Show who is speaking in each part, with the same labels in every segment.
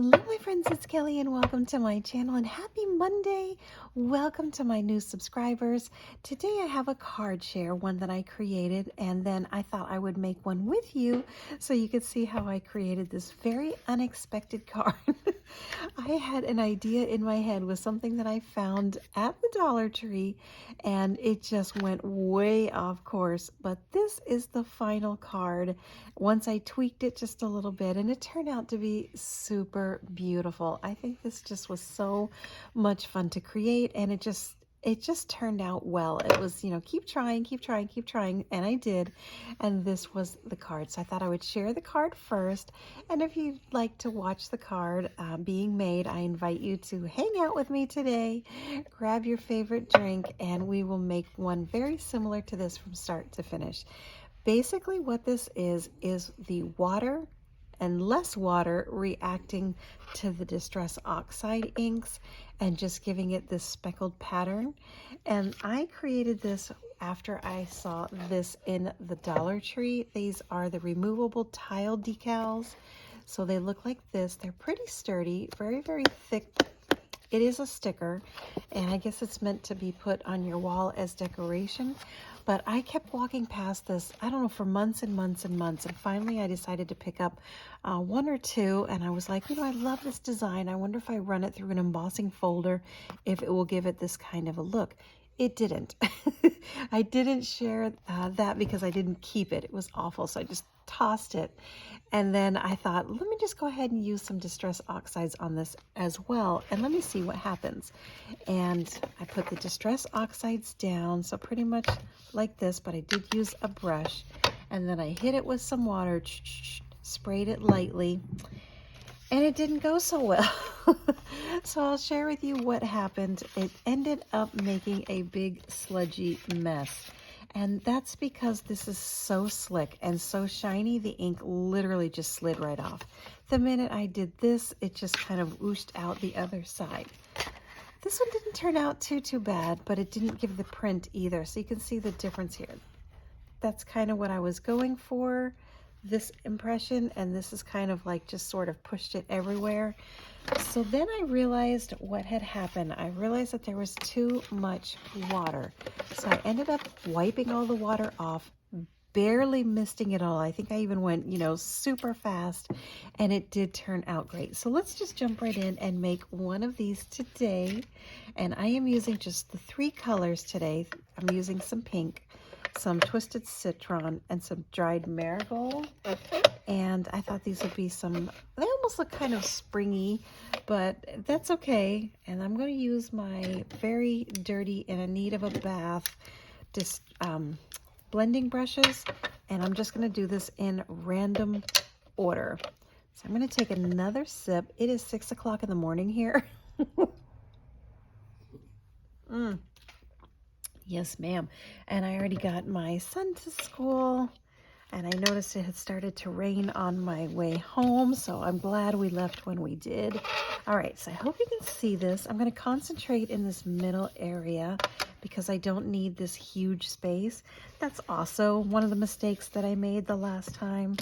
Speaker 1: Hello my friends, it's Kelly and welcome to my channel and happy Monday. Welcome to my new subscribers. Today I have a card share, one that I created, and then I thought I would make one with you so you could see how I created this very unexpected card. I had an idea in my head with something that I found at the Dollar Tree and it just went way off course, but this is the final card once I tweaked it just a little bit, and it turned out to be super beautiful. I think this just was so much fun to create, and it just turned out well. It was, keep trying, keep trying, keep trying, and I did. And this was the card. So I thought I would share the card first. And if you'd like to watch the card being made, I invite you to hang out with me today, grab your favorite drink, and we will make one very similar to this from start to finish. Basically what this is the water and less water reacting to the Distress Oxide inks and just giving it this speckled pattern. And I created this after I saw this in the Dollar Tree. These are the removable tile decals. So they look like this. They're pretty sturdy, very, very thick. It is a sticker, and I guess it's meant to be put on your wall as decoration. But I kept walking past this, I don't know, for months and months and months. And finally I decided to pick up one or two. And I was like, I love this design. I wonder if I run it through an embossing folder, if it will give it this kind of a look. It didn't. I didn't share that because I didn't keep it. It was awful. So I just tossed it. And then I thought, let me just go ahead and use some Distress Oxides on this as well. And let me see what happens. And I put the Distress Oxides down. So pretty much like this, but I did use a brush. And then I hit it with some water, sprayed it lightly. And it didn't go so well. So I'll share with you what happened. It ended up making a big sludgy mess. And that's because this is so slick and so shiny, the ink literally just slid right off. The minute I did this, it just kind of whooshed out the other side. This one didn't turn out too bad, but it didn't give the print either. So you can see the difference here. That's kind of what I was going for, this impression, and this is kind of like just sort of pushed it everywhere. So then I realized what had happened. I realized that there was too much water. So I ended up wiping all the water off, barely misting it all. I think I even went, super fast, and it did turn out great. So let's just jump right in and make one of these today. And I am using just the 3 colors today. I'm using some pink, some twisted citron, and some dried marigold. And I thought these would be they almost look kind of springy, but that's okay. And I'm going to use my very dirty and in need of a bath blending brushes, and I'm just going to do this in random order. So I'm going to take another sip. It is 6 o'clock in the morning here. Yes, ma'am. And I already got my son to school, and I noticed it had started to rain on my way home, so I'm glad we left when we did. All right, so I hope you can see this. I'm going to concentrate in this middle area because I don't need this huge space. That's also one of the mistakes that I made the last time,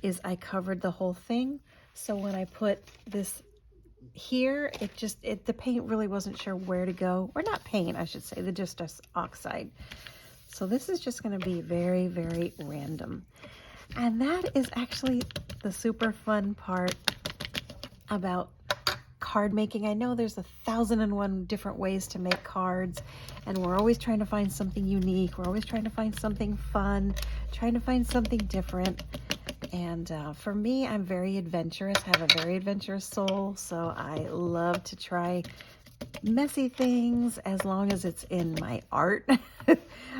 Speaker 1: is I covered the whole thing. So when I put this here, the paint really wasn't sure where to go, or not paint, I should say, the Distress Oxide. So this is just going to be very, very random. And that is actually the super fun part about card making. I know there's 1,001 different ways to make cards, and we're always trying to find something unique. We're always trying to find something fun, trying to find something different. And for me, I'm very adventurous, have a very adventurous soul, so I love to try messy things as long as it's in my art.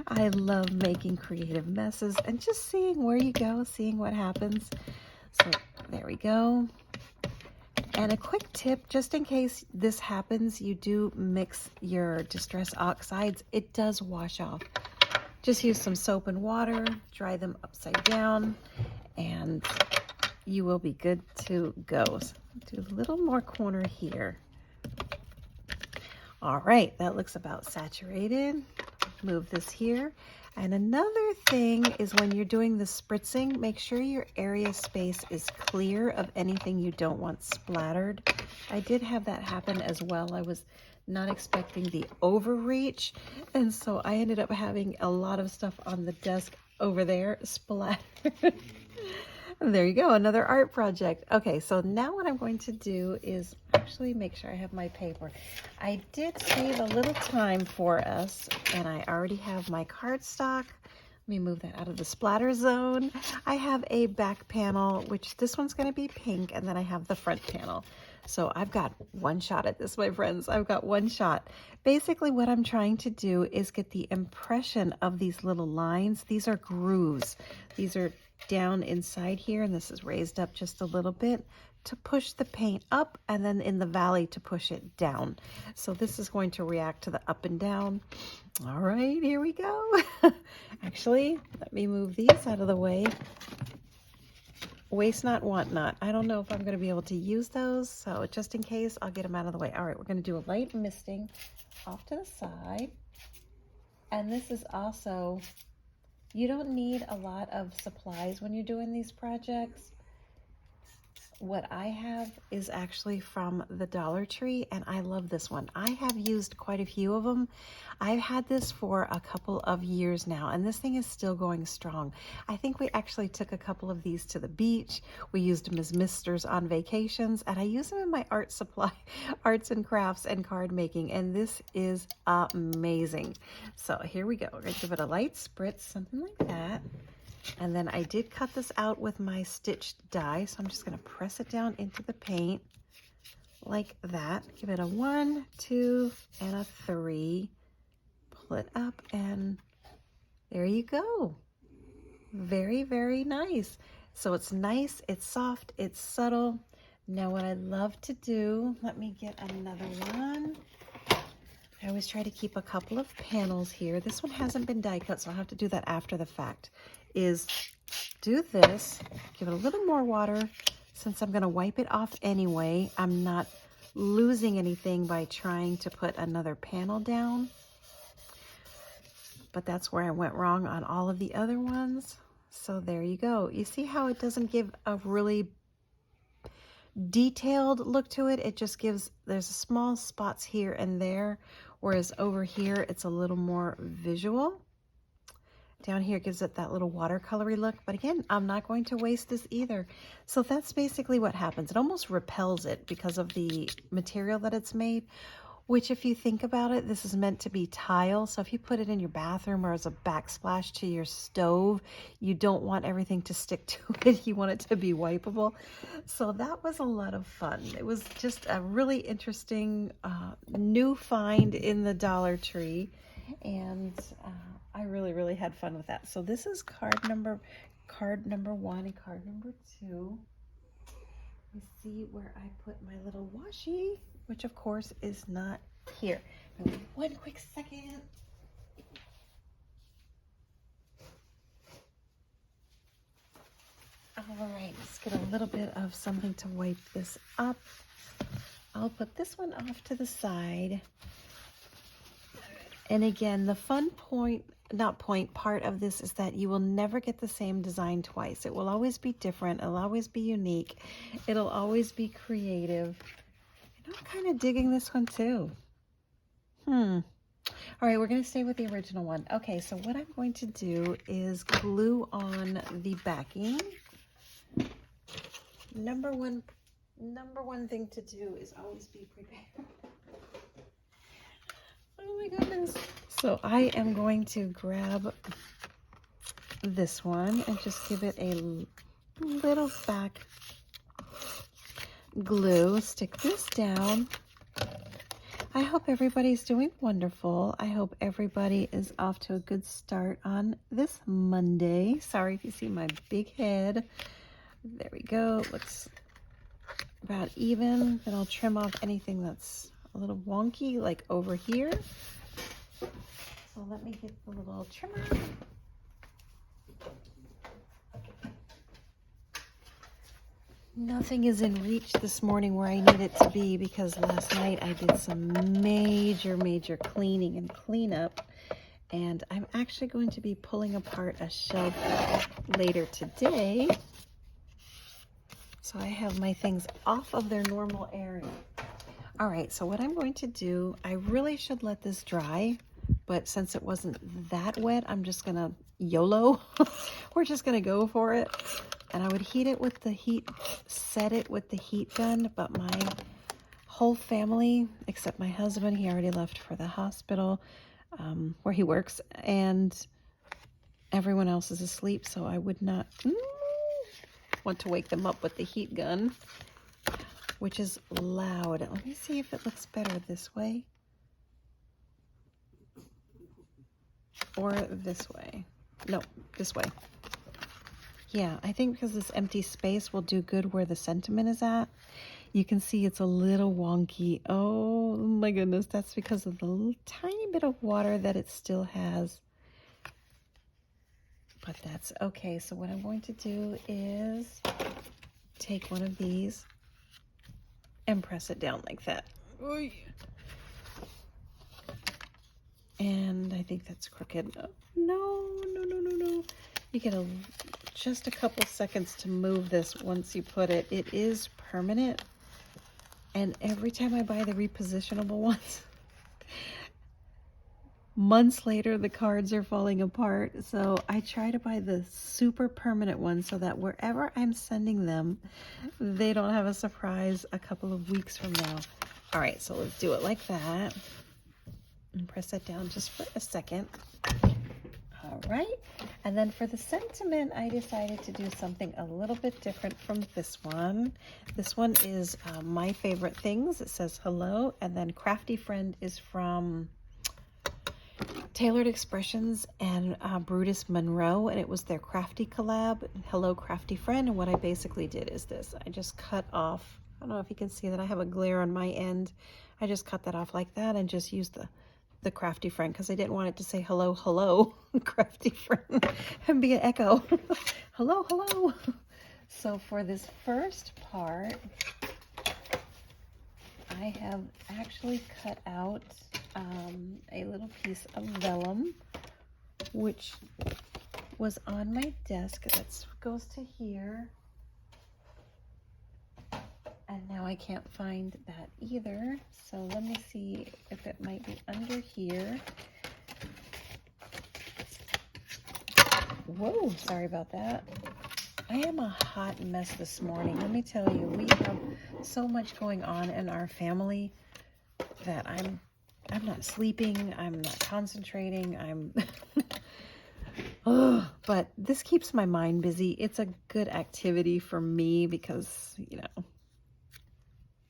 Speaker 1: I love making creative messes and just seeing where you go, seeing what happens. So there we go. And a quick tip, just in case this happens, you do mix your Distress Oxides, it does wash off. Just use some soap and water, dry them upside down, and you will be good to go. So do a little more corner here. All right, that looks about saturated. Move this here. And another thing is when you're doing the spritzing, make sure your area space is clear of anything you don't want splattered. I did have that happen as well. I was not expecting the overreach, and so I ended up having a lot of stuff on the desk over there splattered. There you go, another art project. Okay, so now what I'm going to do is actually make sure I have my paper. I did save a little time for us, and I already have my cardstock. Let me move that out of the splatter zone. I have a back panel, which this one's going to be pink, and then I have the front panel. So I've got one shot at this, my friends. I've got one shot. Basically, what I'm trying to do is get the impression of these little lines. These are grooves. These are down inside here, and this is raised up just a little bit to push the paint up, and then in the valley to push it down. So this is going to react to the up and down. All right, here we go. Actually, let me move these out of the way. Waste not, want not. I don't know if I'm going to be able to use those, so just in case, I'll get them out of the way. All right, we're going to do a light misting off to the side. And this is also, you don't need a lot of supplies when you're doing these projects. What I have is actually from the Dollar Tree, and I love this one. I have used quite a few of them. I've had this for a couple of years now, and this thing is still going strong. I think we actually took a couple of these to the beach. We used them as misters on vacations, and I use them in my art supply, arts and crafts and card making, and this is amazing. So here we go. We're going to give it a light spritz, something like that. And then I did cut this out with my stitched die, so I'm just going to press it down into the paint like that. Give it a 1, 2, and a 3. Pull it up, and there you go. Very, very nice. So it's nice, it's soft, it's subtle. Now what I love to do, let me get another one. I always try to keep a couple of panels here. This one hasn't been die cut, so I'll have to do that after the fact. Is do this, give it a little more water. Since I'm going to wipe it off anyway, I'm not losing anything by trying to put another panel down. But that's where I went wrong on all of the other ones. So there you go. You see how it doesn't give a really detailed look to it? It just gives, there's small spots here and there, whereas over here it's a little more visual. Down here gives it that little watercolory look, but again, I'm not going to waste this either. So that's basically what happens. It almost repels it because of the material that it's made, which if you think about it, this is meant to be tile. So if you put it in your bathroom or as a backsplash to your stove, you don't want everything to stick to it. You want it to be wipeable. So that was a lot of fun. It was just a really interesting new find in the Dollar Tree. And I really had fun with that. So this is card number 1 and card number 2. You see where I put my little washi, which of course is not here. One quick second. All right, let's get a little bit of something to wipe this up. I'll put this one off to the side. And again, the fun part of this is that you will never get the same design twice. It will always be different. It'll always be unique. It'll always be creative. And I'm kind of digging this one too. All right, we're going to stay with the original one. Okay, so what I'm going to do is glue on the backing. Number one thing to do is always be prepared. Oh my goodness. So I am going to grab this one and just give it a little back glue. Stick this down. I hope everybody's doing wonderful. I hope everybody is off to a good start on this Monday. Sorry if you see my big head. There we go. Looks about even. Then I'll trim off anything that's a little wonky, like over here. So let me get the little trimmer. Nothing is in reach this morning where I need it to be because last night I did some major cleaning and cleanup, And I'm actually going to be pulling apart a shelf later today. So I have my things off of their normal area. All right, so what I'm going to do, I really should let this dry, but since it wasn't that wet, I'm just gonna YOLO. We're just gonna go for it. And I would heat it with the heat, set it with the heat gun, but my whole family, except my husband, he already left for the hospital where he works, and everyone else is asleep, so I would not want to wake them up with the heat gun, which is loud. Let me see if it looks better this way or this way. No, this way. Yeah, I think because this empty space will do good where the sentiment is at. You can see it's a little wonky. Oh my goodness, that's because of the little tiny bit of water that it still has. But that's okay. So what I'm going to do is take one of these and press it down like that. And I think that's crooked. No. You get just a couple seconds to move this once you put it. It is permanent. And every time I buy the repositionable ones, months later, the cards are falling apart. So I try to buy the super permanent ones so that wherever I'm sending them, they don't have a surprise a couple of weeks from now. All right, so let's do it like that. And press that down just for a second. All right, and then for the sentiment, I decided to do something a little bit different from this one. This one is My Favorite Things. It says hello, and then Crafty Friend is from Tailored Expressions and Brutus Monroe, and it was their crafty collab, Hello Crafty Friend. And what I basically did is this. I just cut off, I don't know if you can see that I have a glare on my end. I just cut that off like that and just used the Crafty Friend because I didn't want it to say hello, Crafty Friend and be an echo. hello. So for this first part, I have actually cut out a little piece of vellum, which was on my desk. That goes to here. And now I can't find that either. So let me see if it might be under here. Whoa, sorry about that. I am a hot mess this morning. Let me tell you, we have so much going on in our family that I'm not sleeping, I'm not concentrating, but this keeps my mind busy. It's a good activity for me because, you know,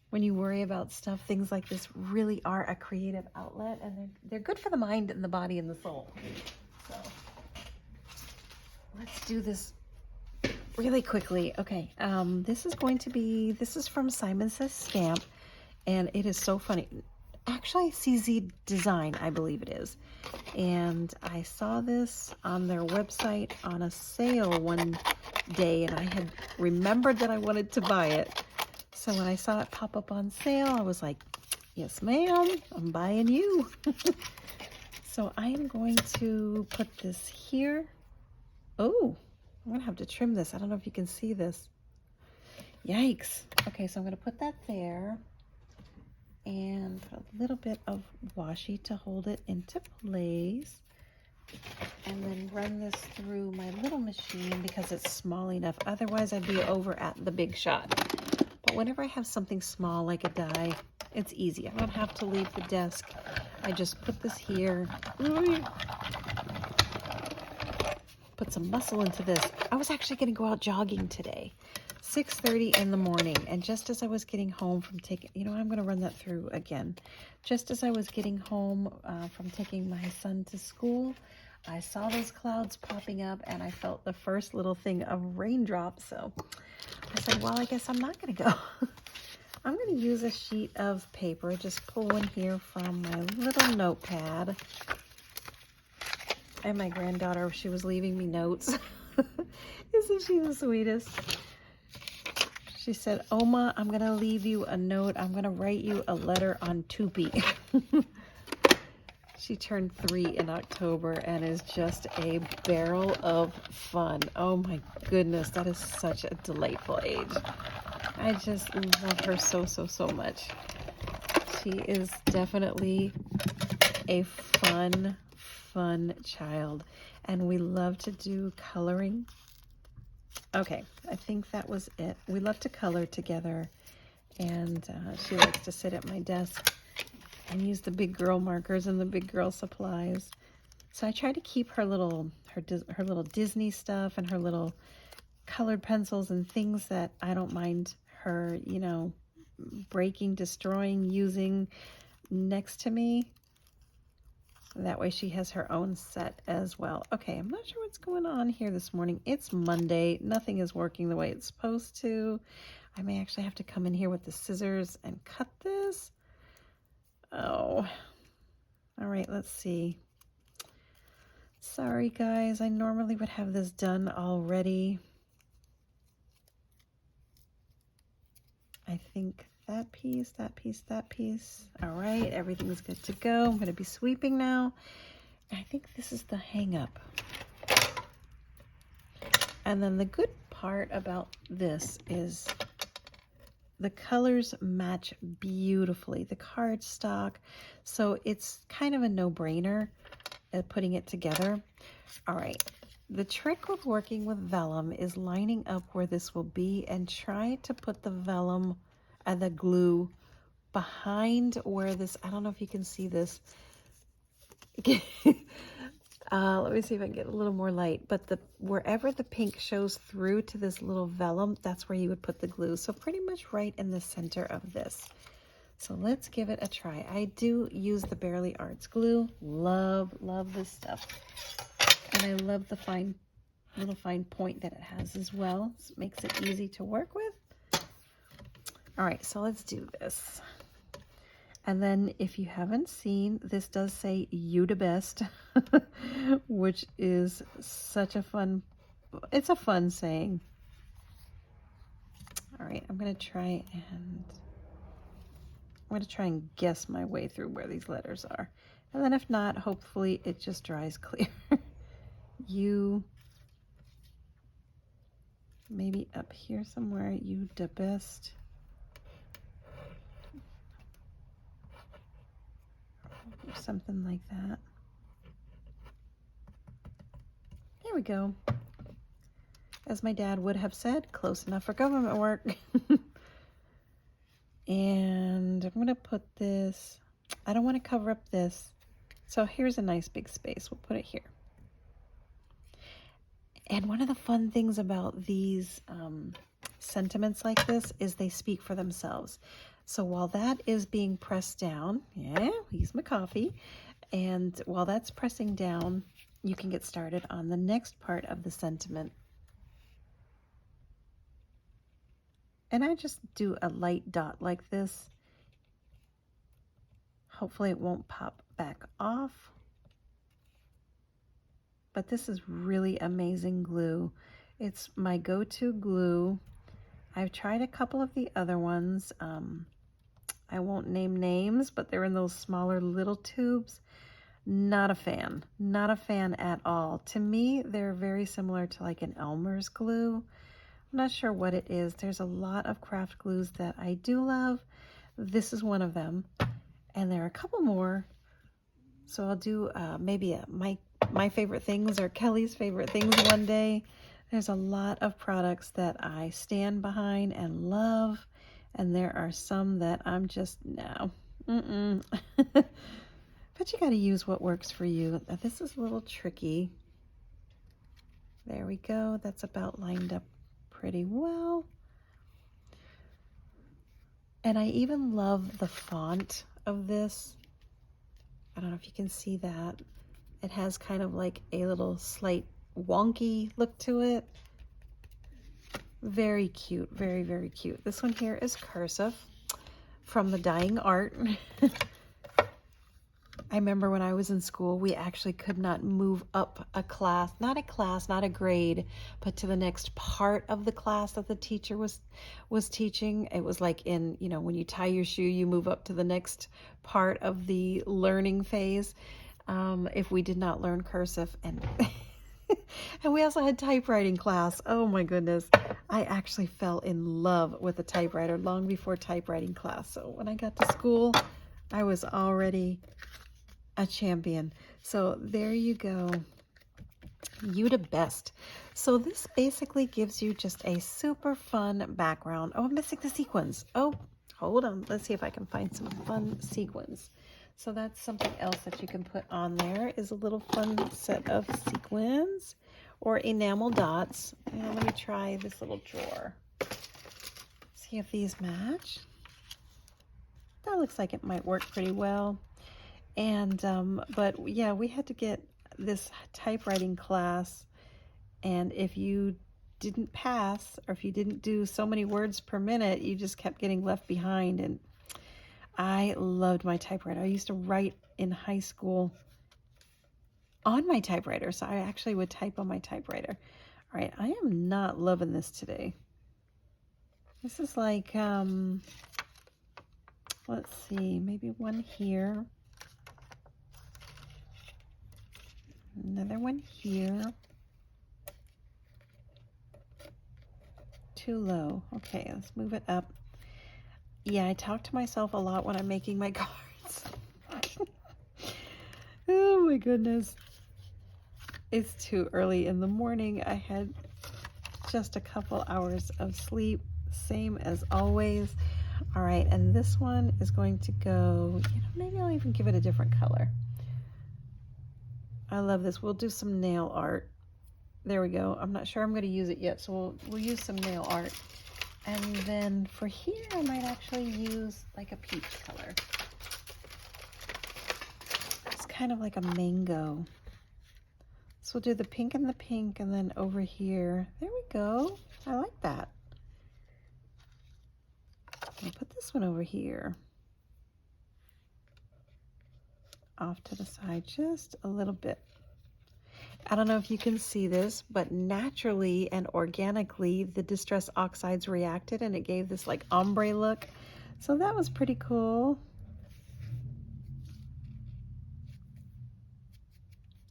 Speaker 1: when you worry about stuff, things like this really are a creative outlet, and they're good for the mind and the body and the soul. So let's do this really quickly. Okay, this is from Simon Says Stamp, and it is so funny. Actually, CZ Design, I believe it is. And I saw this on their website on a sale one day, and I had remembered that I wanted to buy it. So when I saw it pop up on sale, I was like, yes, ma'am, I'm buying you. So I am going to put this here. Oh, I'm going to have to trim this. I don't know if you can see this. Yikes. Okay, so I'm going to put that there. And a little bit of washi to hold it into place. And then run this through my little machine because it's small enough. Otherwise, I'd be over at the Big Shot. But whenever I have something small like a die, it's easy. I don't have to leave the desk. I just put this here. Put some muscle into this. I was actually going to go out jogging today. 6:30 in the morning, and just as I was getting home from taking, you know, I'm going to run that through again. Just as I was getting home from taking my son to school, I saw those clouds popping up, and I felt the first little thing of raindrops. So I said, well, I guess I'm not going to go. I'm going to use a sheet of paper. Just pull one here from my little notepad. And my granddaughter, she was leaving me notes. Isn't she the sweetest? She said, Oma, I'm going to leave you a note. I'm going to write you a letter on Tupi. She turned 3 in October and is just a barrel of fun. Oh my goodness, that is such a delightful age. I just love her so, so, so much. She is definitely a fun child, and we love to do coloring. Okay, I think that was it. We love to color together, and she likes to sit at my desk and use the big girl markers and the big girl supplies. So I try to keep her little Disney stuff and her little colored pencils and things that I don't mind her, you know, breaking, destroying, using next to me. That way she has her own set as well. Okay, I'm not sure what's going on here this morning. It's Monday. Nothing is working the way it's supposed to. I may actually have to come in here with the scissors and cut this. Oh, all right, let's see. Sorry, guys. I normally would have this done already. I think that piece, that piece, that piece. All right, everything's good to go. I'm going to be sweeping now. I think this is the hang up. And then the good part about this is the colors match beautifully, the cardstock. So it's kind of a no-brainer putting it together. All right. The trick with working with vellum is lining up where this will be and try to put the vellum and the glue behind where this, I don't know if you can see this. Let me see if I can get a little more light, but wherever the pink shows through to this little vellum, that's where you would put the glue. So pretty much right in the center of this. So let's give it a try. I do use the Barely Arts glue. Love this stuff. And I love the little fine point that it has as well. It makes it easy to work with. All right, so let's do this. And then if you haven't seen, this does say "you the best," which is such a fun, it's a fun saying. All right, I'm going to try and guess my way through where these letters are. And then if not, hopefully it just dries clear. You, maybe up here somewhere, "you the best." Or something like that. There we go. As my dad would have said, close enough for government work. And I'm going to put this, I don't want to cover up this. So here's a nice big space. We'll put it here. And one of the fun things about these sentiments like this is they speak for themselves. So while that is being pressed down, yeah, here's my coffee. And while that's pressing down, you can get started on the next part of the sentiment. And I just do a light dot like this. Hopefully it won't pop back off. But this is really amazing glue. It's my go-to glue. I've tried a couple of the other ones. I won't name names, but they're in those smaller little tubes. Not a fan. Not a fan at all. To me, they're very similar to like an Elmer's glue. I'm not sure what it is. There's a lot of craft glues that I do love. This is one of them. And there are a couple more. So I'll do maybe my favorite things or Kelly's favorite things one day. There's a lot of products that I stand behind and love. And there are some that I'm just, no. But you got to use what works for you. This is a little tricky. There we go. That's about lined up pretty well. And I even love the font of this. I don't know if you can see that. It has kind of like a little slight wonky look to it. Very cute, very, very cute. This one here is cursive from the Dying Art. I remember when I was in school, we actually could not move up a class, not a grade, but to the next part of the class that the teacher was teaching. It was like in, you know, when you tie your shoe, you move up to the next part of the learning phase. if we did not learn cursive. And and we also had typewriting class. Oh my goodness. I actually fell in love with the typewriter long before typewriting class. So when I got to school, I was already a champion. So there you go. You the best. So this basically gives you just a super fun background. Oh, I'm missing the sequins. Oh, hold on. Let's see if I can find some fun sequins. So that's something else that you can put on there, is a little fun set of sequins or enamel dots. And let me try this little drawer. See if these match. That looks like it might work pretty well. And but yeah, we had to get this typewriting class, and if you didn't pass, or if you didn't do so many words per minute, you just kept getting left behind. And I loved my typewriter. I used to write in high school on my typewriter, so I actually would type on my typewriter. All right, I am not loving this today. This is like let's see, maybe one here, another one here. Too low. Okay, let's move it up. Yeah, I talk to myself a lot when I'm making my cards. Oh my goodness. It's too early in the morning. I had just a couple hours of sleep, same as always. All right, and this one is going to go, maybe I'll even give it a different color. I love this. We'll do some nail art. There we go. I'm not sure I'm going to use it yet, so we'll use some nail art. And then for here, I might actually use like a peach color. It's kind of like a mango. So we'll do the pink, and then over here. There we go. I like that. I'll put this one over here. Off to the side just a little bit. I don't know if you can see this, but naturally and organically, the Distress Oxides reacted and it gave this like ombre look. So that was pretty cool.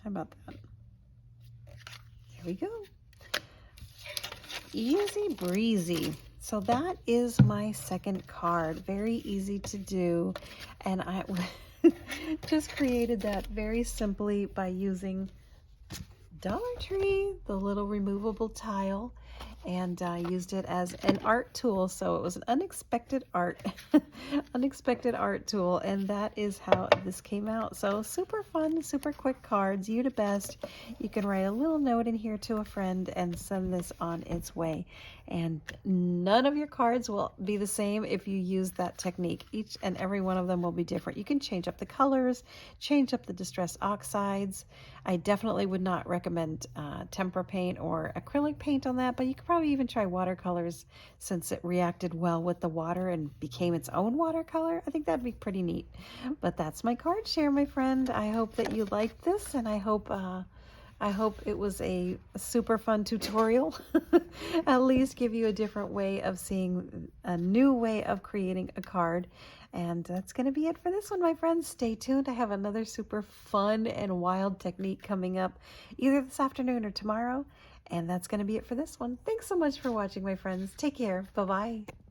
Speaker 1: How about that? There we go. Easy breezy. So that is my second card. Very easy to do. And I just created that very simply by using Dollar Tree, the little removable tile, and I used it as an art tool. So it was an unexpected art tool, and that is how this came out. So super fun, super quick cards. You the best. You can write a little note in here to a friend and send this on its way. And none of your cards will be the same if you use that technique. Each and every one of them will be different. You can change up the colors, change up the Distress Oxides. I definitely would not recommend tempera paint or acrylic paint on that, but you could probably even try watercolors since it reacted well with the water and became its own watercolor. I think that'd be pretty neat. But that's my card share, my friend. I hope that you liked this, and I hope it was a super fun tutorial. At least give you a different way of seeing, a new way of creating a card. And that's going to be it for this one, my friends. Stay tuned. I have another super fun and wild technique coming up either this afternoon or tomorrow. And that's going to be it for this one. Thanks so much for watching, my friends. Take care. Bye-bye.